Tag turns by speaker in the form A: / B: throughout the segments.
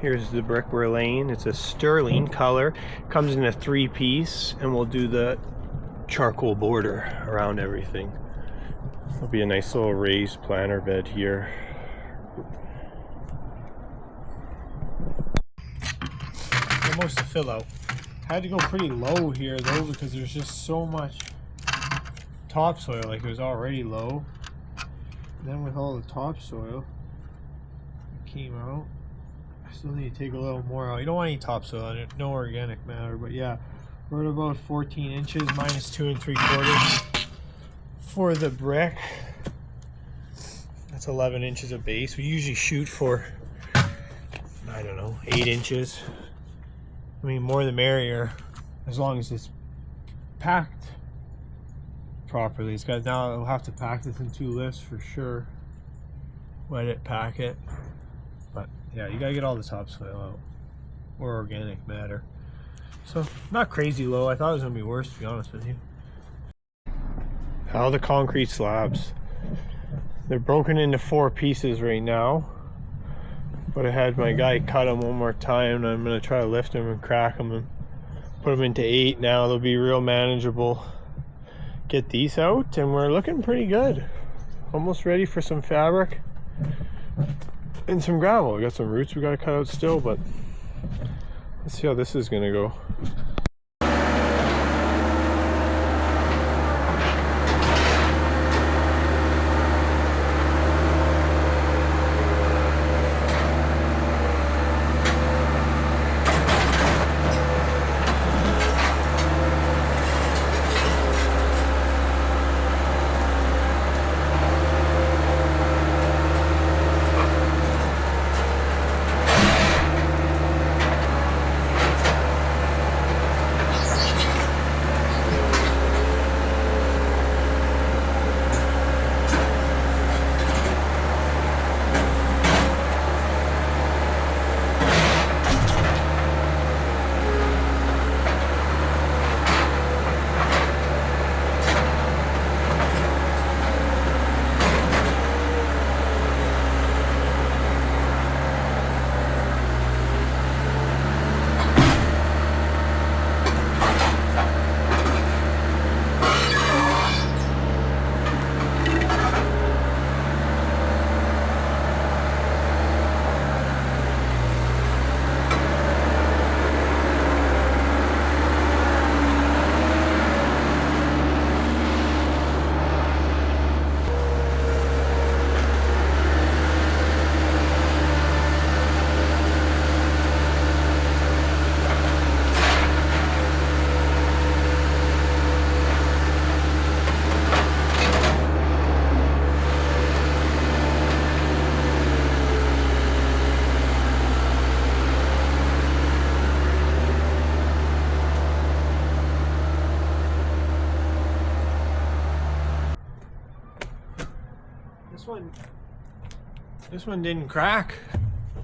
A: Here's the brick we're laying. It's a sterling color. Comes in a 3-piece, and we'll do the charcoal border around everything. There'll be a nice little raised planter bed here. Almost to fill out. Had to go pretty low here though because there's just so much topsoil. Like, it was already low. And then with all the topsoil, it came out. I still need to take a little more out. You don't want any topsoil on it, no organic matter, but yeah, we're at about 14 inches, minus 2 3/4 for the brick. That's 11 inches of base. We usually shoot for, I don't know, 8 inches. I mean, more the merrier, as long as it's packed properly. It's got, now I'll have to pack this in 2 lifts for sure. Wet it, pack it. But yeah, you gotta get all the topsoil out, or organic matter. So not crazy low. I thought it was gonna be worse, to be honest with you. Now the concrete slabs. They're broken into 4 pieces right now, but I had my guy cut them one more time, and I'm gonna try to lift them and crack them and put them into 8 now. They'll be real manageable. Get these out, and we're looking pretty good. Almost ready for some fabric and some gravel. We got some roots we gotta cut out still, but let's see how this is gonna go. This one didn't crack.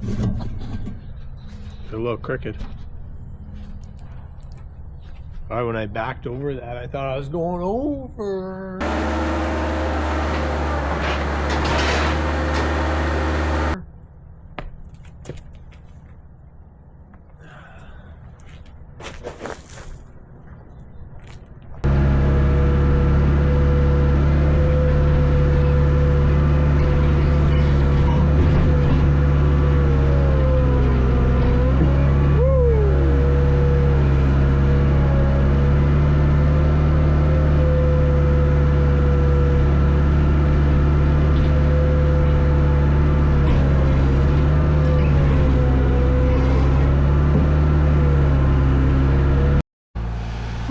A: It's a little crooked. When I backed over that, I thought I was going over.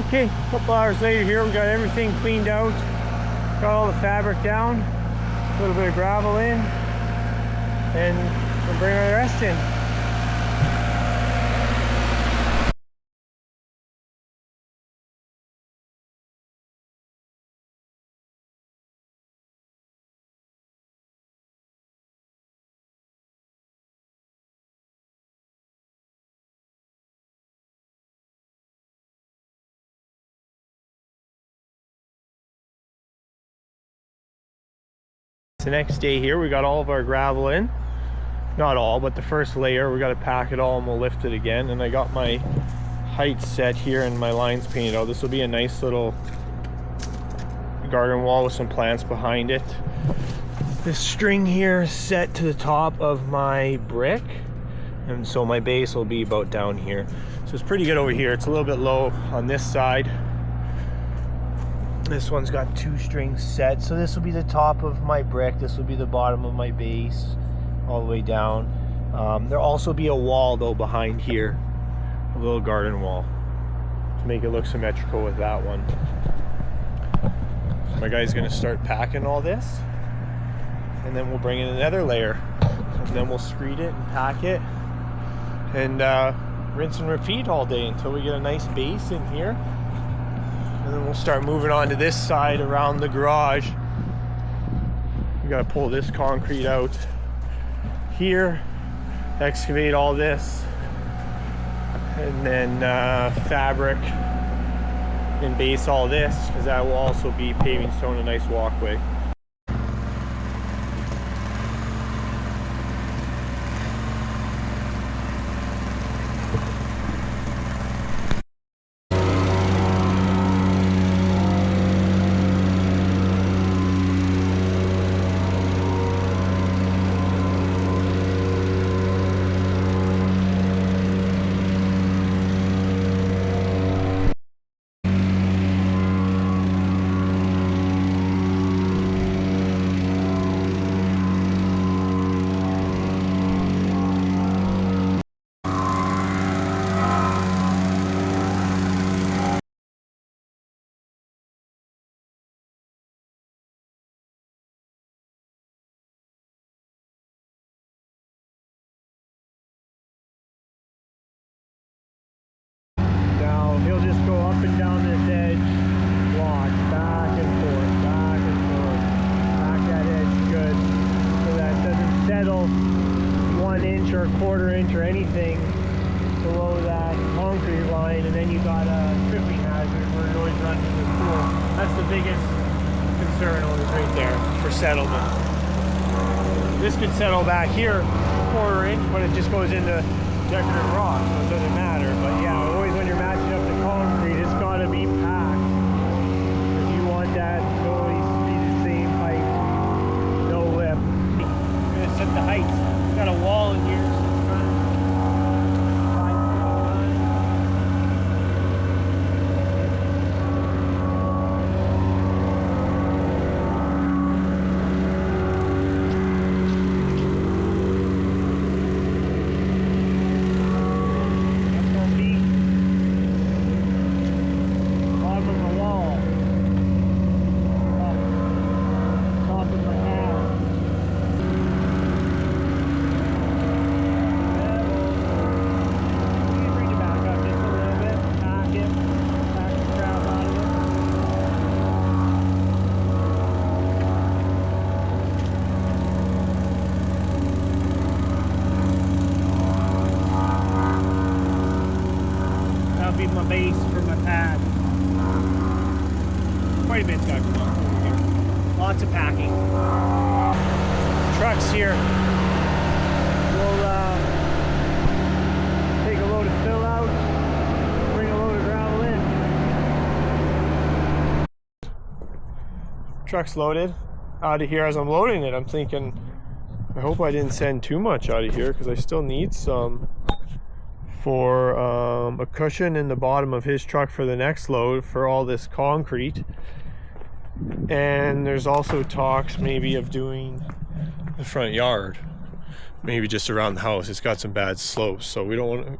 A: Okay, a couple hours later here, we got everything cleaned out, got all the fabric down, a little bit of gravel in, and we'll bring the rest in. The next day here, we got all of our gravel in. not all, but the first layer. We got to pack it all and we'll lift it again. And I got my height set here and my lines painted out. This will be a nice little garden wall with some plants behind it. This string here is set to the top of my brick, and so my base will be about down here. So it's pretty good over here. It's a little bit low on this side. This one's got 2 strings set, so this will be the top of my brick, this will be the bottom of my base all the way down. There'll also be a wall though behind here, a little garden wall, to make it look symmetrical with that one. So my guy's gonna start packing all this, and then we'll bring in another layer, and then we'll screed it and pack it, and rinse and repeat all day until we get a nice base in here. And then we'll start moving on to this side around the garage. We gotta pull this concrete out here, excavate all this, and then fabric and base all this, because that will also be paving stone, a nice walkway. He'll just go up and down this edge block, back and forth, back and forth, back that edge good, so that doesn't settle 1 inch or a 1/4 inch or anything below that concrete line, and then you got a tripping hazard where it always runs into the pool. That's the biggest concern always right there for settlement. This could settle back here 1/4 inch, but it just goes into decorative rock, so it doesn't matter. But yeah, always when you're matching up the concrete, it's got to be packed, because you want that to always be the same height, no lip. I'm gonna set the heights. Got a wall in here, so it's kind of 5 feet high. My base for my pad. Quite a bit's got to come up over here. Lots of packing. Trucks here. We'll take a load of fill out, bring a load of gravel in. Truck's loaded. Out of here. As I'm loading it, I'm thinking, I hope I didn't send too much out of here, because I still need some for a cushion in the bottom of his truck for the next load for all this concrete. And there's also talks maybe of doing the front yard, maybe just around the house. It's got some bad slopes, so we don't want to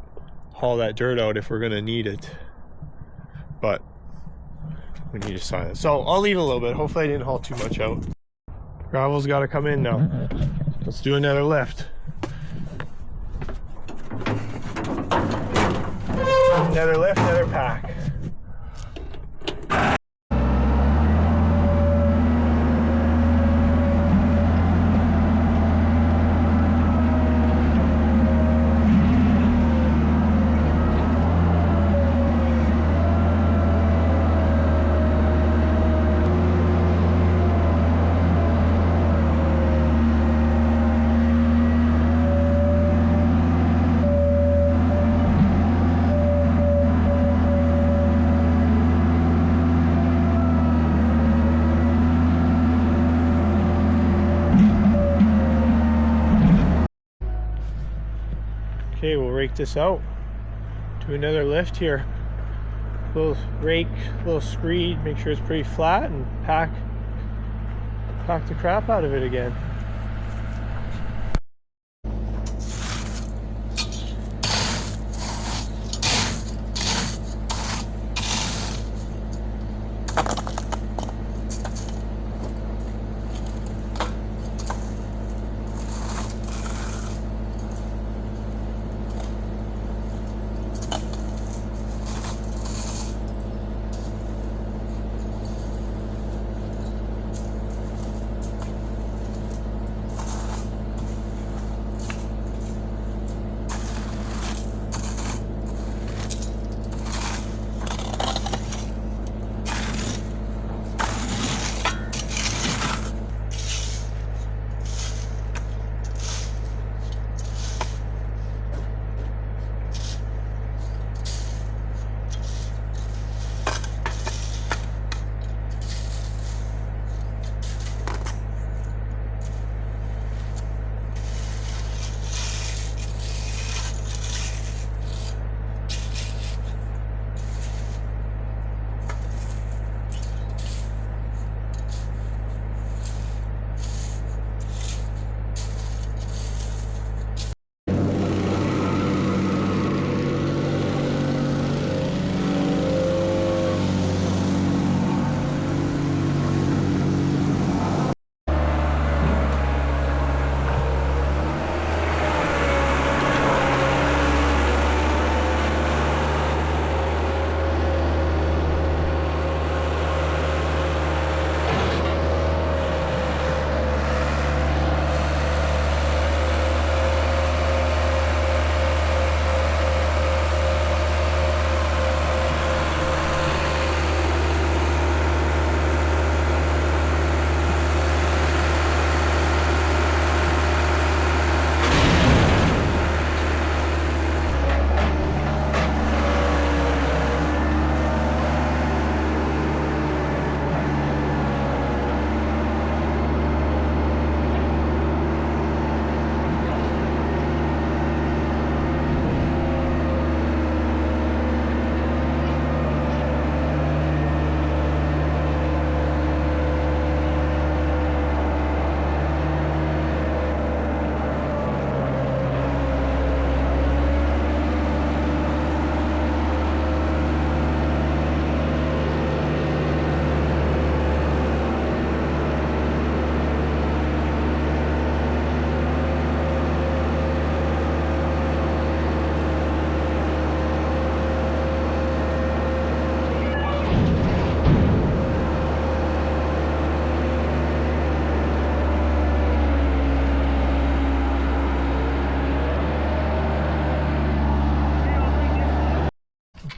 A: haul that dirt out if we're going to need it, but we need to sign it. So I'll leave a little bit. Hopefully I didn't haul too much out. Gravel's got to come in now. Let's do another lift. Another lift, another pack. Okay, we'll rake this out. Do another lift here. Little rake, little screed, make sure it's pretty flat, and pack the crap out of it again.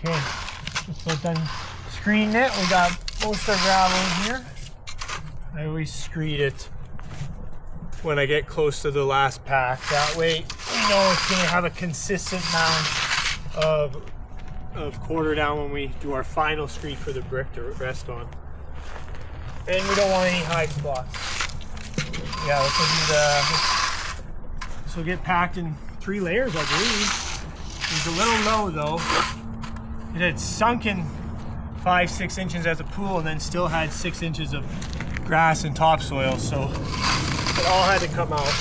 A: Okay, just about done screening it. We got most of our gravel in here. I always screed it when I get close to the last pack. That way we know it's going to have a consistent amount of quarter down when we do our final screed for the brick to rest on. And we don't want any high spots. Yeah, this will get packed in 3 layers, I believe. It's a little low though. It had sunken 5-6 inches as a pool and then still had 6 inches of grass and topsoil, so it all had to come out.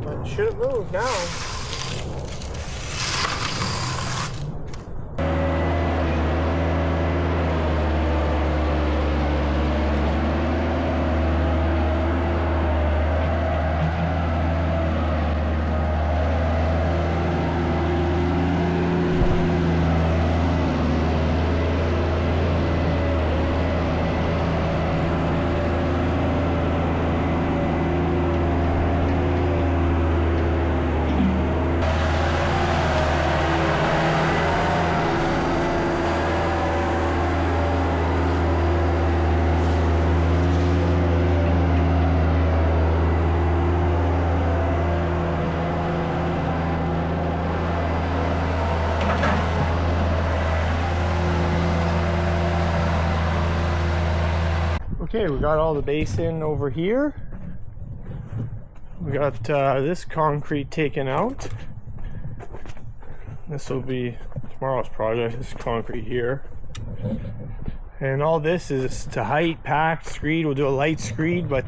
A: But it shouldn't move now. Okay, we got all the base in over here. We got this concrete taken out. This will be tomorrow's project. This is concrete here. And all this is to height, packed, screed. We'll do a light screed, but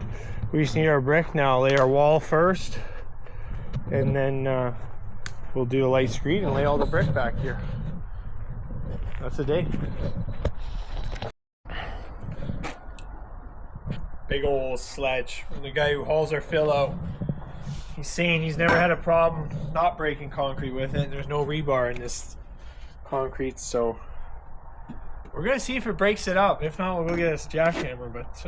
A: we just need our brick now. Lay our wall first, and then we'll do a light screed and lay all the brick back here. That's the day. Big old sledge from the guy who hauls our fill out. He's saying he's never had a problem not breaking concrete with it. There's no rebar in this concrete, so we're gonna see if it breaks it up. If not, we'll go get a jackhammer. But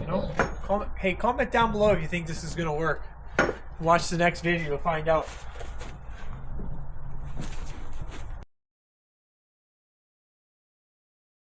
A: you know, comment down below if you think this is gonna work. Watch the next video to find out.